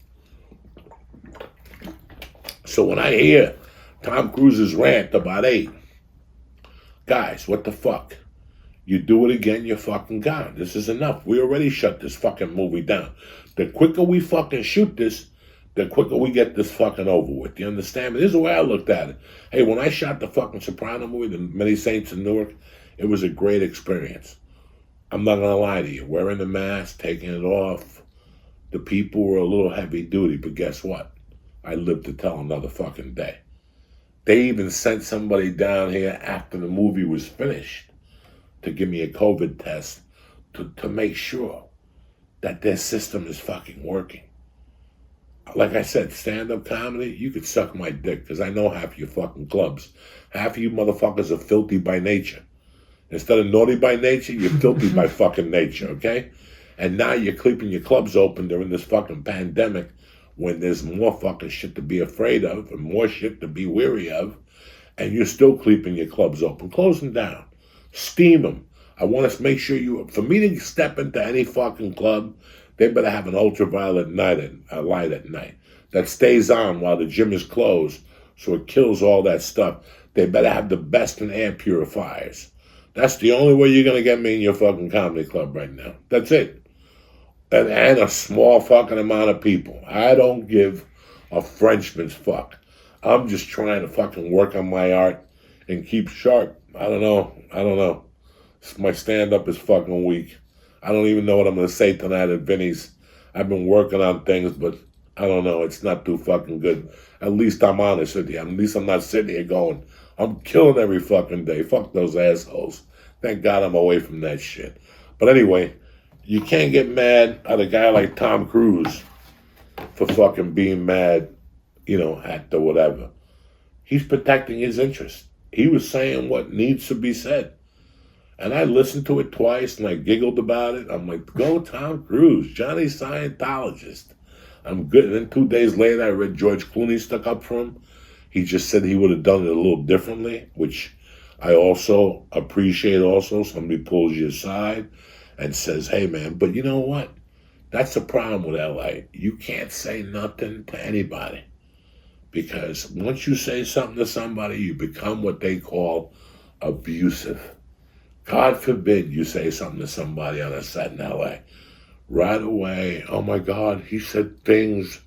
So when I hear Tom Cruise's rant about AIDS, guys, what the fuck? You do it again, you're fucking gone. This is enough. We already shut this fucking movie down. The quicker we fucking shoot this, the quicker we get this fucking over with. You understand me? This is the way I looked at it. Hey, when I shot the fucking Soprano movie, The Many Saints in Newark, it was a great experience. I'm not going to lie to you. Wearing the mask, taking it off, the people were a little heavy duty, but guess what? I lived to tell another fucking day. They even sent somebody down here after the movie was finished to give me a COVID test to make sure that their system is fucking working. Like I said, stand-up comedy, you could suck my dick because I know half of your fucking clubs. Half of you motherfuckers are filthy by nature. Instead of naughty by nature, you're filthy by fucking nature, okay? And now you're keeping your clubs open during this fucking pandemic when there's more fucking shit to be afraid of and more shit to be weary of, and you're still keeping your clubs open. Close them down. Steam them. I want to make sure for me to step into any fucking club, they better have an ultraviolet light at night that stays on while the gym is closed so it kills all that stuff. They better have the best in air purifiers. That's the only way you're going to get me in your fucking comedy club right now. That's it. And a small fucking amount of people. I don't give a Frenchman's fuck. I'm just trying to fucking work on my art and keep sharp. I don't know. My stand-up is fucking weak. I don't even know what I'm going to say tonight at Vinny's. I've been working on things, but I don't know. It's not too fucking good. At least I'm honest with you. At least I'm not sitting here going, I'm killing every fucking day. Fuck those assholes. Thank God I'm away from that shit. But anyway, you can't get mad at a guy like Tom Cruise for fucking being mad, at the whatever. He's protecting his interest. He was saying what needs to be said. And I listened to it twice and I giggled about it. I'm like, go Tom Cruise, Johnny Scientologist. I'm good. And then 2 days later, I read George Clooney stuck up for him. He just said he would have done it a little differently, which I also appreciate also. Somebody pulls you aside and says, hey, man, but you know what? That's the problem with LA. You can't say nothing to anybody. Because once you say something to somebody, you become what they call abusive. God forbid you say something to somebody on a set in LA. Right away, oh my God, he said things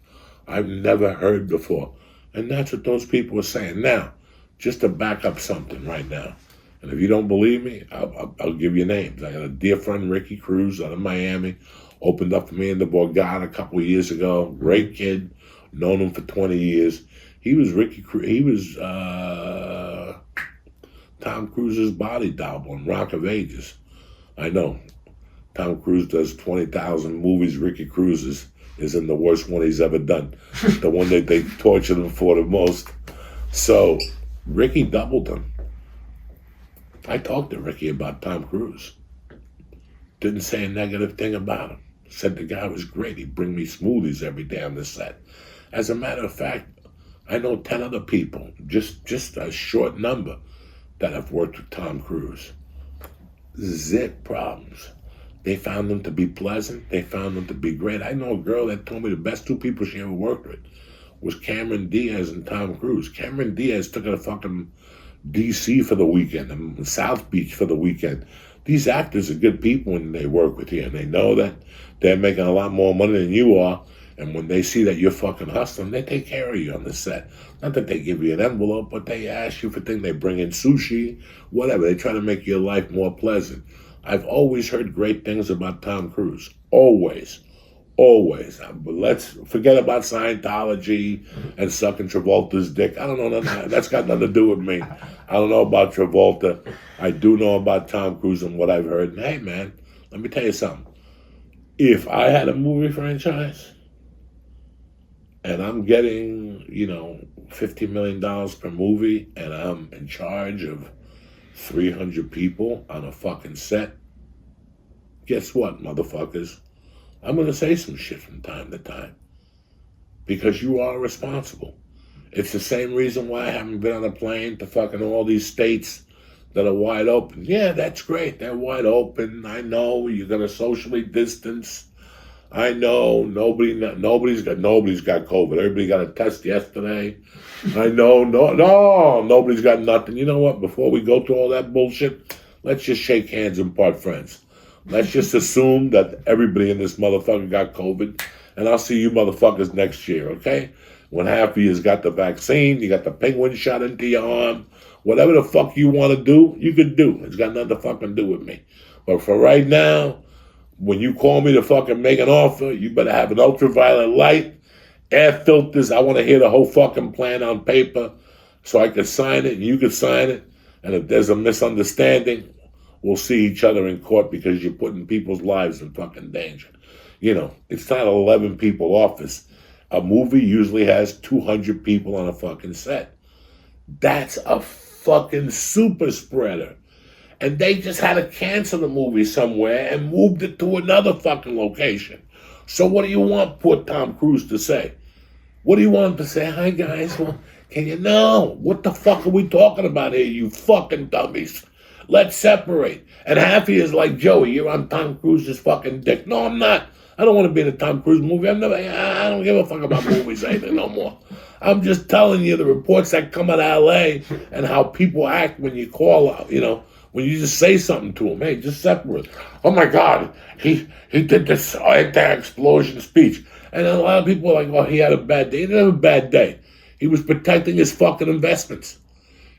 I've never heard before. And that's what those people are saying. Now, just to back up something right now, and if you don't believe me, I'll give you names. I got a dear friend, Ricky Cruz, out of Miami, opened up for me in the Borgata a couple of years ago. Great kid, known him for 20 years. He was Tom Cruise's body double on Rock of Ages. I know. Tom Cruise does 20,000 movies. Ricky Cruz is in the worst one he's ever done. The one that they tortured him for the most. So, Ricky doubled him. I talked to Ricky about Tom Cruise. Didn't say a negative thing about him. Said the guy was great. He'd bring me smoothies every day on the set. As a matter of fact, I know 10 other people, just a short number, that have worked with Tom Cruise. Zip problems. They found him to be pleasant. They found him to be great. I know a girl that told me the best two people she ever worked with was Cameron Diaz and Tom Cruise. Cameron Diaz took her to fucking D.C. for the weekend and South Beach for the weekend. These actors are good people when they work with you, and they know that they're making a lot more money than you are. And when they see that you're fucking hustling, they take care of you on the set. Not that they give you an envelope, but they ask you for things. They bring in sushi, whatever. They try to make your life more pleasant. I've always heard great things about Tom Cruise. Always. Always. But let's forget about Scientology and sucking Travolta's dick. I don't know. That's got nothing to do with me. I don't know about Travolta. I do know about Tom Cruise and what I've heard. And hey, man, let me tell you something. If I had a movie franchise and I'm getting, $50 million per movie and I'm in charge of 300 people on a fucking set, guess what, motherfuckers? I'm going to say some shit from time to time because you are responsible. It's the same reason why I haven't been on a plane to fucking all these states that are wide open. Yeah, that's great. They're wide open. I know you're going to socially distance. I know nobody's got COVID. Everybody got a test yesterday. I know nobody's got nothing. You know what? Before we go through all that bullshit, let's just shake hands and part friends. Let's just assume that everybody in this motherfucker got COVID, and I'll see you motherfuckers next year, okay? When half of you's got the vaccine, you got the penguin shot into your arm, whatever the fuck you want to do, you can do. It's got nothing to fucking do with me. But for right now, when you call me to fucking make an offer, you better have an ultraviolet light, air filters. I want to hear the whole fucking plan on paper so I can sign it and you can sign it. And if there's a misunderstanding, we'll see each other in court because you're putting people's lives in fucking danger. It's not an 11 people office. A movie usually has 200 people on a fucking set. That's a fucking super spreader. And they just had to cancel the movie somewhere and moved it to another fucking location. So what do you want poor Tom Cruise to say? What do you want him to say? Hi, guys. Well, can you know? What the fuck are we talking about here, you fucking dummies? Let's separate. And half of you is like, Joey, you're on Tom Cruise's fucking dick. No, I'm not. I don't want to be in a Tom Cruise movie. I don't give a fuck about movies either no more. I'm just telling you the reports that come out of LA and how people act when you call out, when you just say something to him. Hey, just separate. Oh my God, he did this anti-explosion speech. And a lot of people are like, oh, he had a bad day. He didn't have a bad day. He was protecting his fucking investments.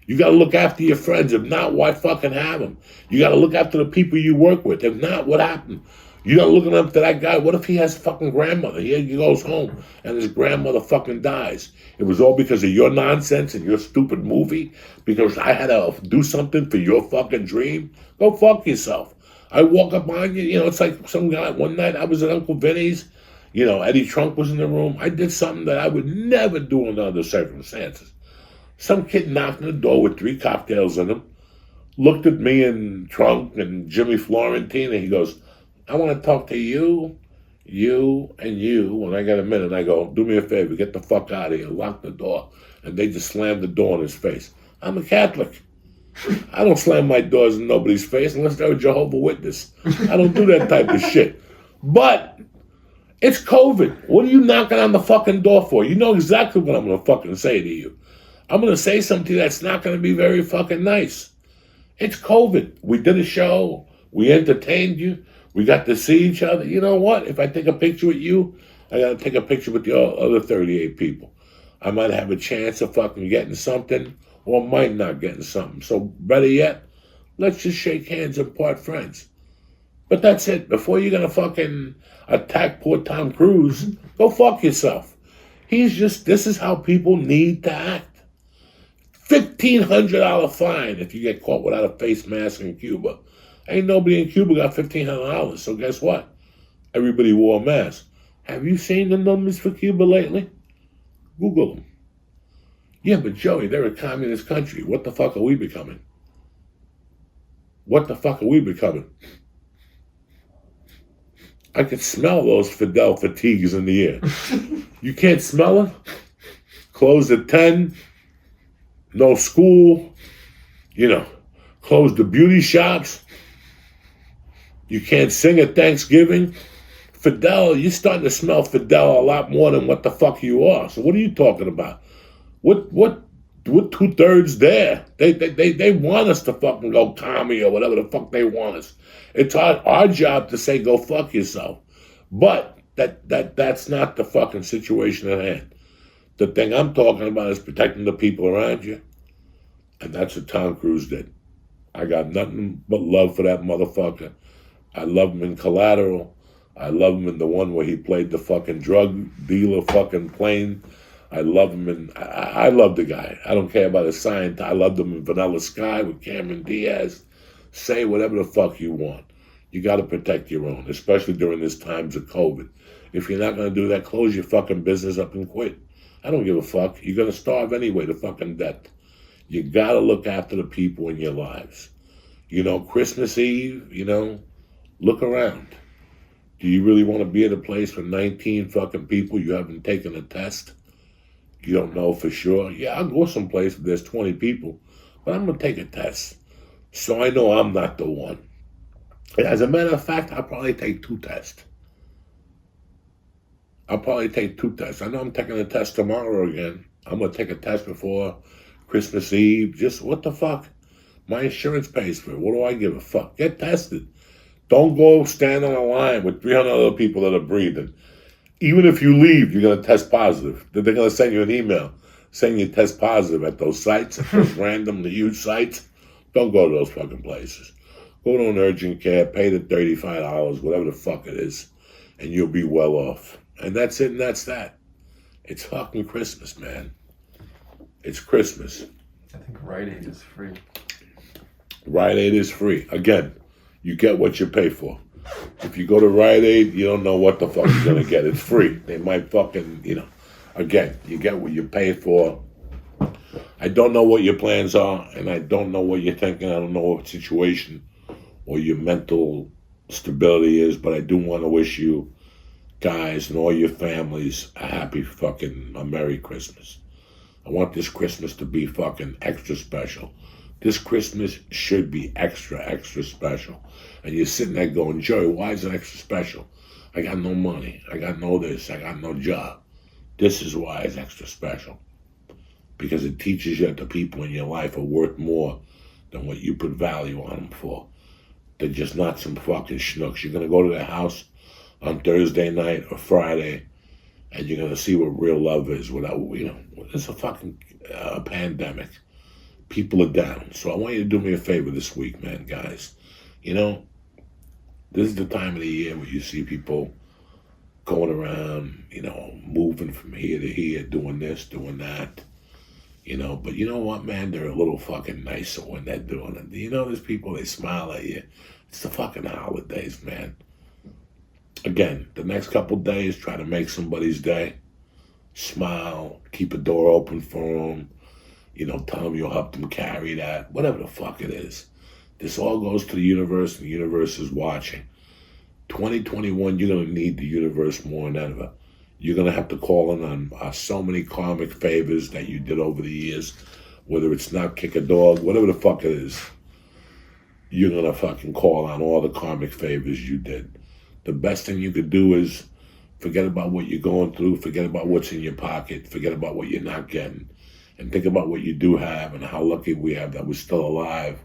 You got to look after your friends. If not, why fucking have them? You got to look after the people you work with. If not, what happened? You got to look up to that guy. What if he has a fucking grandmother? He goes home and his grandmother fucking dies. It was all because of your nonsense and your stupid movie? Because I had to do something for your fucking dream? Go fuck yourself. I walk up on you. It's like some guy. One night I was at Uncle Vinny's. Eddie Trunk was in the room. I did something that I would never do under other circumstances. Some kid knocked on the door with 3 cocktails in him, looked at me and Trunk and Jimmy Florentine, and he goes, I want to talk to you, and you. When I got a minute, I go, do me a favor, get the fuck out of here, lock the door. And they just slammed the door in his face. I'm a Catholic. I don't slam my doors in nobody's face unless they're a Jehovah's Witness. I don't do that type of shit. But it's COVID. What are you knocking on the fucking door for? You know exactly what I'm going to fucking say to you. I'm going to say something that's not going to be very fucking nice. It's COVID. We did a show. We entertained you. We got to see each other. You know what? If I take a picture with you, I got to take a picture with the other 38 people. I might have a chance of fucking getting something or might not getting something. So better yet, let's just shake hands and part friends. But that's it. Before you're going to fucking attack poor Tom Cruise, go fuck yourself. This is how people need to act. $1,500 fine if you get caught without a face mask in Cuba. Ain't nobody in Cuba got $1,500. So guess what? Everybody wore a mask. Have you seen the numbers for Cuba lately? Google them. Yeah, but Joey, they're a communist country. What the fuck are we becoming? What the fuck are we becoming? I could smell those Fidel fatigues in the air. You can't smell it? Closed at 10. No school. Closed the beauty shops. You can't sing at Thanksgiving. Fidel, you're starting to smell Fidel a lot more than what the fuck you are. So what are you talking about? What 2/3 there? They want us to fucking go commie or whatever the fuck they want us. It's our job to say go fuck yourself. But that's not the fucking situation at hand. The thing I'm talking about is protecting the people around you. And that's what Tom Cruise did. I got nothing but love for that motherfucker. I love him in Collateral. I love him in the one where he played the fucking drug dealer fucking plane. I love him in... I love the guy. I don't care about his science. I loved him in Vanilla Sky with Cameron Diaz. Say whatever the fuck you want. You got to protect your own, especially during these times of COVID. If you're not going to do that, close your fucking business up and quit. I don't give a fuck. You're going to starve anyway to fucking death. You got to look after the people in your lives. Christmas Eve, look around. Do you really want to be at a place with 19 fucking people you haven't taken a test? You don't know for sure. Yeah, I'll go someplace where there's 20 people, but I'm going to take a test. So I know I'm not the one. And as a matter of fact, I'll probably take 2 tests. I know I'm taking a test tomorrow again. I'm going to take a test before Christmas Eve. Just what the fuck? My insurance pays for it. What do I give a fuck? Get tested. Don't go stand on a line with 300 other people that are breathing. Even if you leave, you're going to test positive. They're going to send you an email saying you test positive at those sites, at those random, huge sites. Don't go to those fucking places. Go to an urgent care, pay the $35, whatever the fuck it is, and you'll be well off. And that's it, and that's that. It's fucking Christmas, man. It's Christmas. I think Rite Aid is free. Rite Aid is free. Again, you get what you pay for. If you go to Rite Aid, you don't know what the fuck you're going to get. It's free. They might fucking, again, you get what you pay for. I don't know what your plans are, and I don't know what you're thinking. I don't know what situation or your mental stability is, but I do want to wish you guys and all your families a Merry Christmas. I want this Christmas to be fucking extra special. This Christmas should be extra, extra special. And you're sitting there going, Joey, why is it extra special? I got no money. I got no this. I got no job. This is why it's extra special. Because it teaches you that the people in your life are worth more than what you put value on them for. They're just not some fucking schnooks. You're going to go to their house on Thursday night or Friday, and you're going to see what real love is without, it's a fucking pandemic. People are down. So I want you to do me a favor this week, man, guys. This is the time of the year where you see people going around, moving from here to here, doing this, doing that. But you know what, man? They're a little fucking nicer when they're doing it. There's people, they smile at you. It's the fucking holidays, man. Again, the next couple days, try to make somebody's day. Smile, keep a door open for them. tell them you'll help them carry that, whatever the fuck it is. This all goes to the universe, and the universe is watching. 2021, you're going to need the universe more than ever. You're going to have to call in on so many karmic favors that you did over the years, whether it's not kick a dog, whatever the fuck it is. You're going to fucking call on all the karmic favors you did. The best thing you could do is forget about what you're going through, forget about what's in your pocket, forget about what you're not getting, and think about what you do have and how lucky we have that we're still alive.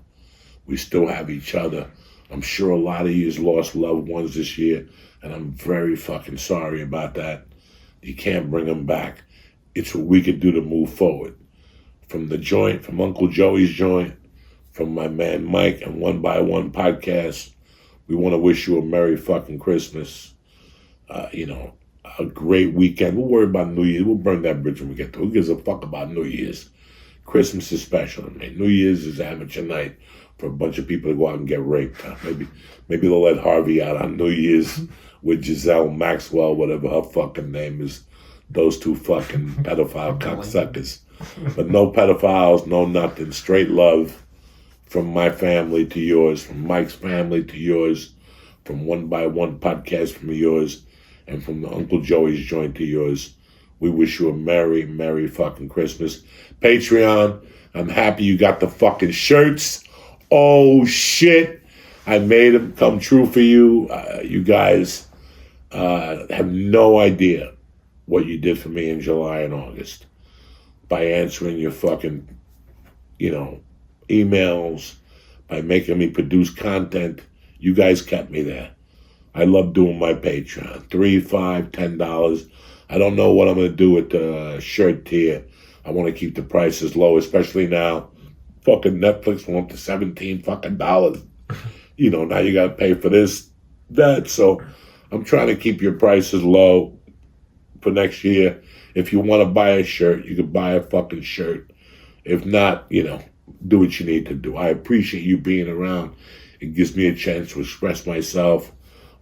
We still have each other. I'm sure a lot of you lost loved ones this year, and I'm very fucking sorry about that. You can't bring them back. It's what we could do to move forward. From the joint, from Uncle Joey's joint, from my man Mike and One by One podcast, we want to wish you a Merry fucking Christmas. A great weekend. We'll worry about New Year's. We'll burn that bridge when we get to it. Who gives a fuck about New Year's? Christmas is special. New Year's is amateur night for a bunch of people to go out and get raped. Maybe they'll let Harvey out on New Year's with Giselle Maxwell, whatever her fucking name is. Those two fucking pedophile cocksuckers. But no pedophiles, no nothing. Straight love from my family to yours, from Mike's family to yours, from One by One podcast from yours, and from the Uncle Joey's joint to yours. We wish you a Merry, Merry fucking Christmas. Patreon, I'm happy you got the fucking shirts. Oh, shit. I made them come true for you. You guys have no idea what you did for me in July and August by answering your fucking, emails, by making me produce content. You guys kept me there. I love doing my Patreon. $3, $5, $10. I don't know what I'm going to do with the shirt tier. I want to keep the prices low, especially now. Fucking Netflix went up to $17 fucking dollars. Now you got to pay for this, that. So I'm trying to keep your prices low for next year. If you want to buy a shirt, you can buy a fucking shirt. If not, do what you need to do. I appreciate you being around. It gives me a chance to express myself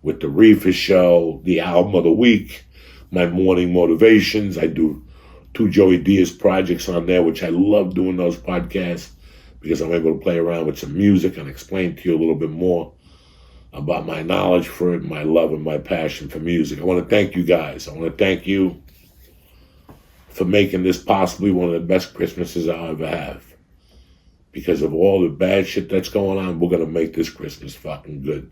with the Reefer Show, the album of the week, my morning motivations. I do 2 Joey Diaz projects on there, which I love doing those podcasts because I'm able to play around with some music and explain to you a little bit more about my knowledge for it, my love and my passion for music. I want to thank you guys. I want to thank you for making this possibly one of the best Christmases I'll ever have. Because of all the bad shit that's going on, we're going to make this Christmas fucking good.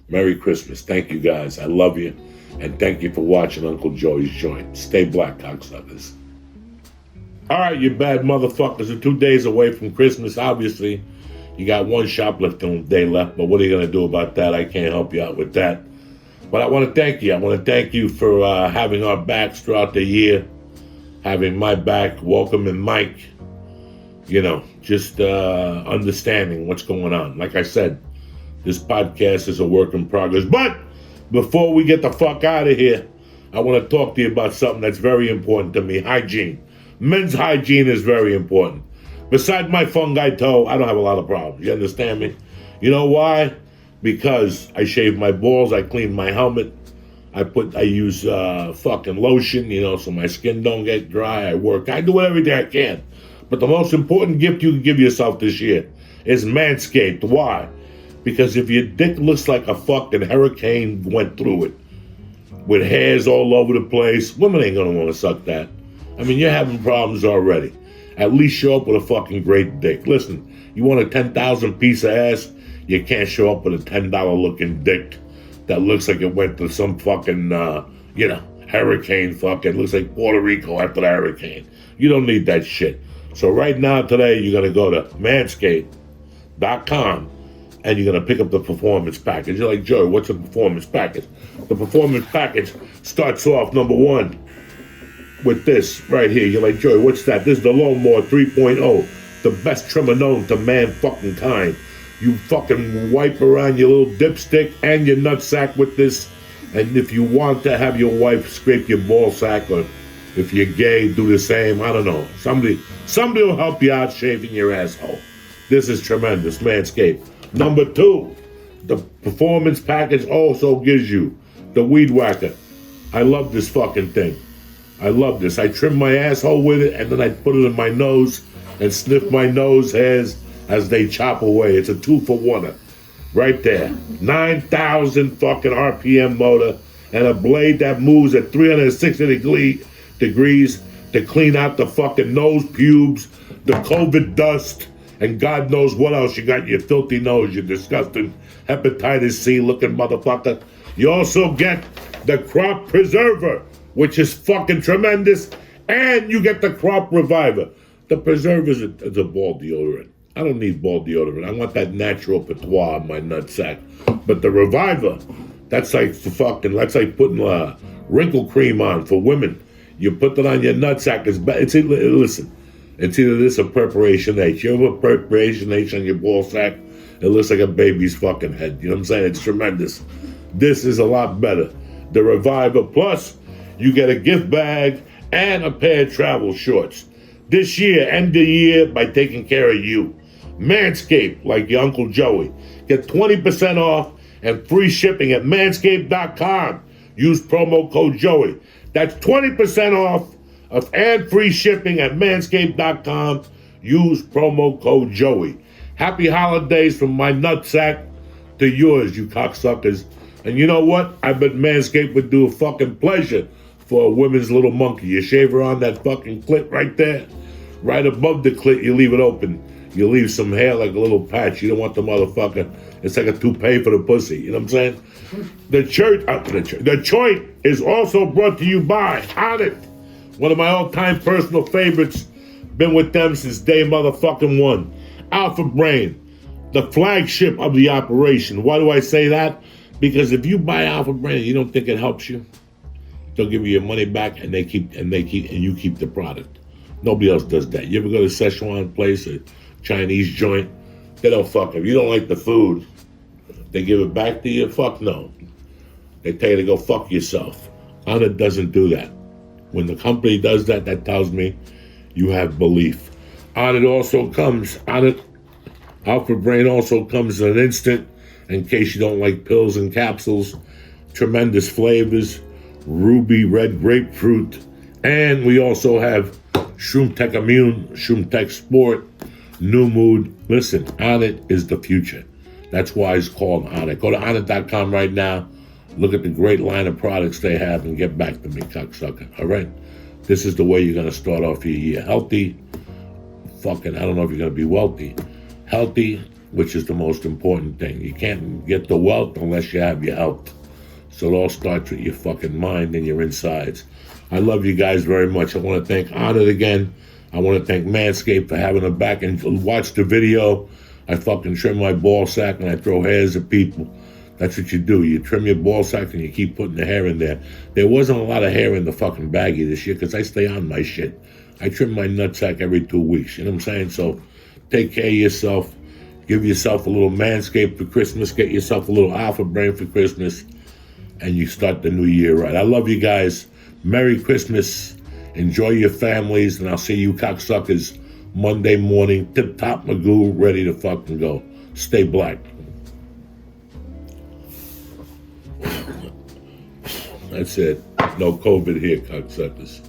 Merry Christmas. Thank you guys. I love you. And thank you for watching Uncle Joey's Joint. Stay black, cocksuckers. All right, you bad motherfuckers. We're 2 days away from Christmas. Obviously, you got one shoplifting day left, but what are you going to do about that? I can't help you out with that. But I want to thank you. I want to thank you for having our backs throughout the year, having my back, welcoming Mike, just understanding what's going on. Like I said, this podcast is a work in progress. But before we get the fuck out of here, I want to talk to you about something that's very important to me. Hygiene. Men's hygiene is very important. Besides my fungi toe, I don't have a lot of problems. You understand me? You know why? Because I shave my balls, I clean my helmet, I use fucking lotion, so my skin don't get dry. I work, I do everything I can. But the most important gift you can give yourself this year is Manscaped. Why? Because if your dick looks like a fucking hurricane went through it, with hairs all over the place, women ain't gonna want to suck that. You're having problems already. At least show up with a fucking great dick. Listen, you want a 10,000 piece of ass? You can't show up with a $10 looking dick that looks like it went to some fucking, hurricane fucking, looks like Puerto Rico after the hurricane. You don't need that shit. So right now, today, you're going to go to manscaped.com and you're going to pick up the performance package. You're like, Joey, what's a performance package? The performance package starts off, number one, with this right here. You're like, Joey, what's that? This is the Lawnmower 3.0, the best trimmer known to man fucking kind. You fucking wipe around your little dipstick and your nutsack with this. And if you want to have your wife scrape your ball sack, or if you're gay, do the same. I don't know. Somebody will help you out shaving your asshole. This is tremendous. Manscaped. Number two, the performance package also gives you the Weed Whacker. I love this fucking thing. I love this. I trim my asshole with it, and then I put it in my nose, and sniff my nose hairs as they chop away. It's a 2-for-1. Right there. 9,000 fucking RPM motor and a blade that moves at 360 degrees to clean out the fucking nose pubes, the COVID dust, and God knows what else you got in your filthy nose, you disgusting hepatitis C looking motherfucker. You also get the crop preserver, which is fucking tremendous, and you get the crop reviver. The preserver is a ball deodorant. I don't need ball deodorant. I want that natural patois in my nutsack. But the reviver, that's like putting wrinkle cream on for women. You put that on your nutsack. Listen, it's either this or Preparation H. You have a Preparation H on your ball sack, it looks like a baby's fucking head. You know what I'm saying? It's tremendous. This is a lot better. The Reviver Plus, you get a gift bag and a pair of travel shorts. This year, end the year by taking care of you. Manscaped, like your Uncle Joey. Get 20% off and free shipping at manscaped.com. Use promo code Joey. That's 20% off and free shipping at manscaped.com. Use promo code Joey. Happy holidays from my nutsack to yours, you cocksuckers. And you know what? I bet Manscaped would do a fucking pleasure for a women's little monkey. You shave her on that fucking clit right there. Right above the clit, you leave it open. You leave some hair like a little patch. You don't want the motherfucker. It's like a toupee for the pussy. You know what I'm saying? The joint is also brought to you by Onnit. One of my all-time personal favorites. Been with them since day motherfucking one. Alpha Brain, the flagship of the operation. Why do I say that? Because if you buy Alpha Brain and you don't think it helps you, they'll give you your money back and you keep the product. Nobody else does that. You ever go to a Szechuan place, a Chinese joint? They don't fuck. If you don't like the food, they give it back to you? Fuck no. They tell you to go fuck yourself. Onnit doesn't do that. When the company does that, that tells me you have belief. Onnit Alpha Brain also comes in an instant in case you don't like pills and capsules. Tremendous flavors, ruby red grapefruit, and we also have Shroom Tech Immune, Shroom Tech Sport, New Mood. Listen, Onnit is the future. That's why it's called Onnit. Go to Onnit.com right now. Look at the great line of products they have and get back to me, cocksucker. All right? This is the way you're going to start off your year. Healthy. Fucking, I don't know if you're going to be wealthy. Healthy, which is the most important thing. You can't get the wealth unless you have your health. So it all starts with your fucking mind and your insides. I love you guys very much. I want to thank Onnit again. I want to thank Manscaped for having them back. And watch the video. I fucking trim my ball sack and I throw hairs at people. That's what you do. You trim your ball sack and you keep putting the hair in there. There wasn't a lot of hair in the fucking baggie this year because I stay on my shit. I trim my nutsack every 2 weeks. You know what I'm saying? So take care of yourself. Give yourself a little Manscaped for Christmas. Get yourself a little Alpha Brain for Christmas. And you start the new year right. I love you guys. Merry Christmas. Enjoy your families. And I'll see you cocksuckers Monday morning. Tip-top Magoo, ready to fucking go. Stay black. That's it. No COVID here, cocksuckers.